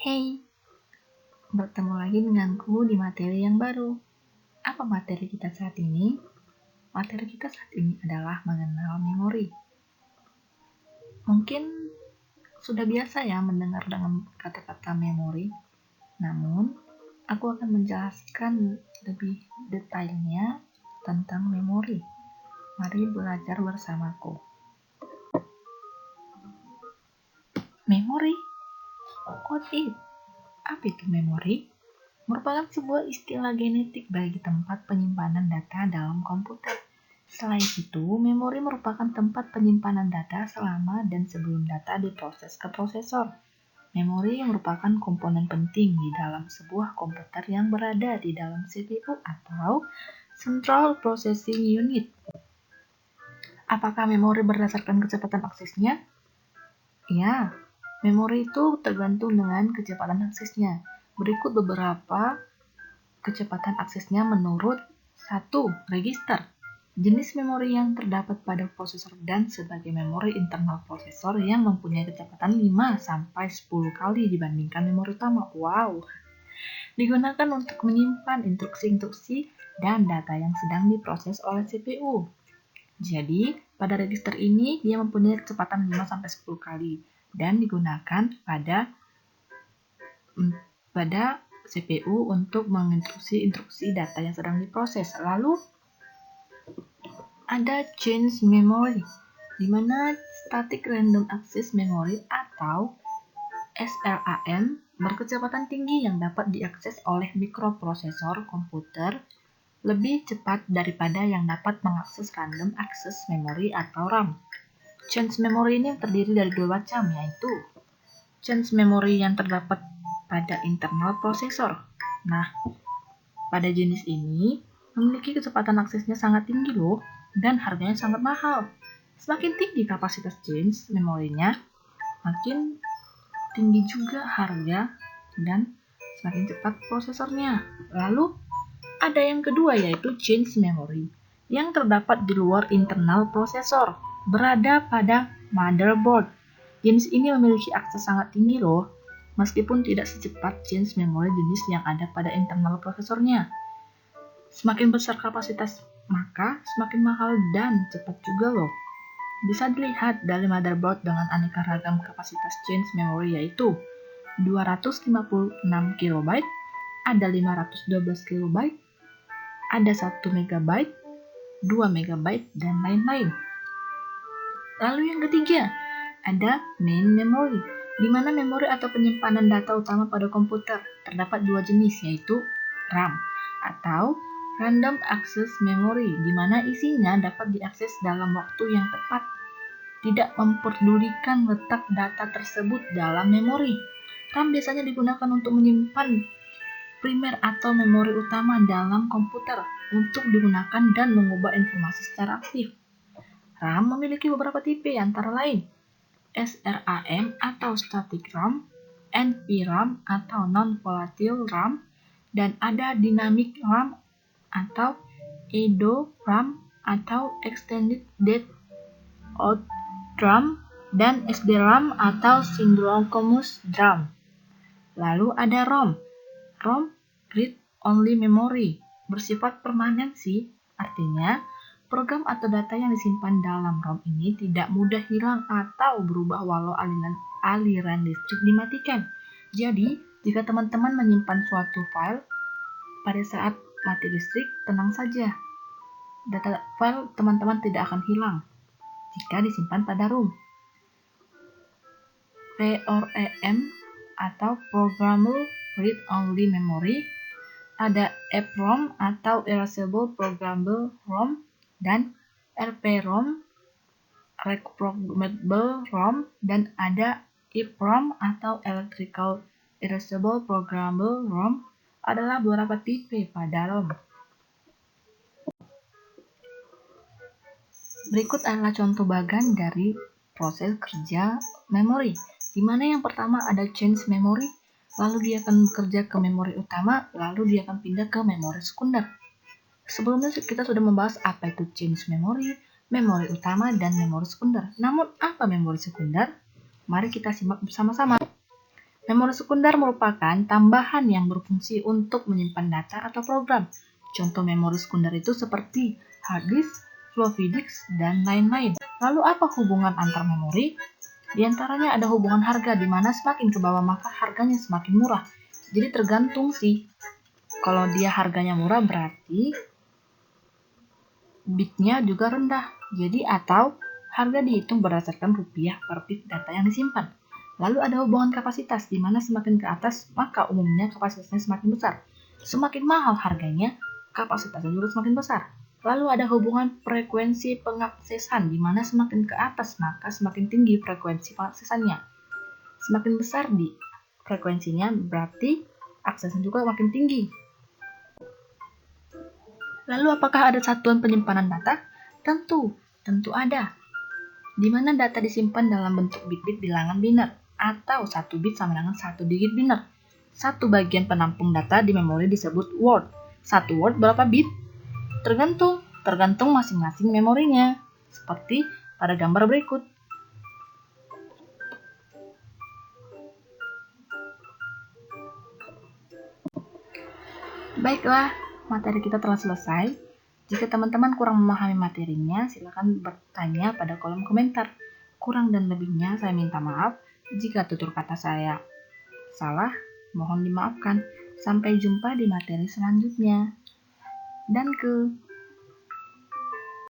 Hey, bertemu lagi denganku di materi yang baru. Apa materi kita saat ini? Materi kita saat ini adalah mengenal memori. Mungkin sudah biasa ya mendengar dengan kata-kata memori. Namun, aku akan menjelaskan lebih detailnya tentang memori. Mari belajar bersamaku. Memori? What is? Apa itu memori? Merupakan sebuah istilah genetik bagi tempat penyimpanan data dalam komputer. Selain itu, memori merupakan tempat penyimpanan data selama dan sebelum data diproses ke prosesor. Memori merupakan komponen penting di dalam sebuah komputer yang berada di dalam CPU atau Central Processing Unit. Apakah memori berdasarkan kecepatan aksesnya? Ya, memori itu tergantung dengan kecepatan aksesnya. Berikut beberapa kecepatan aksesnya menurut 1. Register. Jenis memori yang terdapat pada prosesor dan sebagai memori internal prosesor yang mempunyai kecepatan 5-10 kali dibandingkan memori utama. Wow! Digunakan untuk menyimpan instruksi-instruksi dan data yang sedang diproses oleh CPU. Jadi, pada register ini dia mempunyai kecepatan 5-10 kali dan digunakan pada CPU untuk menginstruksi data yang sedang diproses. Lalu ada change memory, di mana static random access memory atau SRAM berkecepatan tinggi yang dapat diakses oleh mikroprosesor komputer lebih cepat daripada yang dapat mengakses random access memory atau RAM. Change memory ini terdiri dari dua macam, yaitu change memory yang terdapat pada internal prosesor. Nah, pada jenis ini memiliki kecepatan aksesnya sangat tinggi loh, dan harganya sangat mahal. Semakin tinggi kapasitas change memorinya, makin tinggi juga harga dan semakin cepat prosesornya. Lalu ada yang kedua, yaitu change memory yang terdapat di luar internal prosesor, berada pada motherboard. Jenis ini memiliki akses sangat tinggi loh, meskipun tidak secepat change memory jenis yang ada pada internal prosesornya. Semakin besar kapasitas, maka semakin mahal dan cepat juga loh. Bisa dilihat dari motherboard dengan aneka ragam kapasitas change memory, yaitu 256 KB, ada 512 KB, ada 1 MB, 2 MB, dan lain-lain. Lalu yang ketiga, ada main memory, di mana memori atau penyimpanan data utama pada komputer. Terdapat dua jenis, yaitu RAM atau Random Access Memory, di mana isinya dapat diakses dalam waktu yang tepat, tidak memperdulikan letak data tersebut dalam memori. RAM biasanya digunakan untuk menyimpan primer atau memori utama dalam komputer untuk digunakan dan mengubah informasi secara aktif. RAM memiliki beberapa tipe, antara lain SRAM atau Static RAM, NVRAM atau Non-Volatile RAM, dan ada Dynamic RAM atau EDO RAM atau Extended Date Out RAM, dan SDRAM atau Synchronous RAM. Lalu ada ROM. ROM, Read Only Memory, bersifat permanensi, artinya program atau data yang disimpan dalam ROM ini tidak mudah hilang atau berubah walau aliran listrik dimatikan. Jadi, jika teman-teman menyimpan suatu file pada saat mati listrik, tenang saja. Data file teman-teman tidak akan hilang jika disimpan pada ROM. PRAM atau Programmable Read Only Memory, ada EPROM atau Erasable Programmable ROM, dan RPROM, Reprogrammable ROM, dan ada EEPROM atau Electrical Erasable Programmable ROM. Adalah beberapa tipe pada ROM. Berikut adalah contoh bagan dari proses kerja memori, di mana yang pertama ada change memory, lalu dia akan bekerja ke memori utama, lalu dia akan pindah ke memori sekunder. Sebelumnya kita sudah membahas apa itu change memory, memori utama, dan memori sekunder. Namun apa memori sekunder? Mari kita simak bersama-sama. Memori sekunder merupakan tambahan yang berfungsi untuk menyimpan data atau program. Contoh memori sekunder itu seperti hard disk, floppy disk, dan lain-lain. Lalu apa hubungan antar memori? Di antaranya ada hubungan harga, di mana semakin ke bawah maka harganya semakin murah. Jadi tergantung sih. Kalau dia harganya murah berarti bitnya juga rendah. Jadi atau harga dihitung berdasarkan rupiah per bit data yang disimpan. Lalu ada hubungan kapasitas, di mana semakin ke atas maka umumnya kapasitasnya semakin besar. Semakin mahal harganya, kapasitasnya juga semakin besar. Lalu ada hubungan frekuensi pengaksesan, di mana semakin ke atas maka semakin tinggi frekuensi pengaksesannya. Semakin besar di frekuensinya berarti aksesnya juga makin tinggi. Lalu apakah ada satuan penyimpanan data? Tentu ada. Di mana data disimpan dalam bentuk bit-bit bilangan biner atau 1 bit sama dengan 1 digit biner. Satu bagian penampung data di memori disebut word. 1 word berapa bit? Tergantung masing-masing memorinya. Seperti pada gambar berikut. Baiklah, materi kita telah selesai. Jika teman-teman kurang memahami materinya, silakan bertanya pada kolom komentar. Kurang dan lebihnya saya minta maaf. Jika tutur kata saya salah, mohon dimaafkan. Sampai jumpa di materi selanjutnya. Dan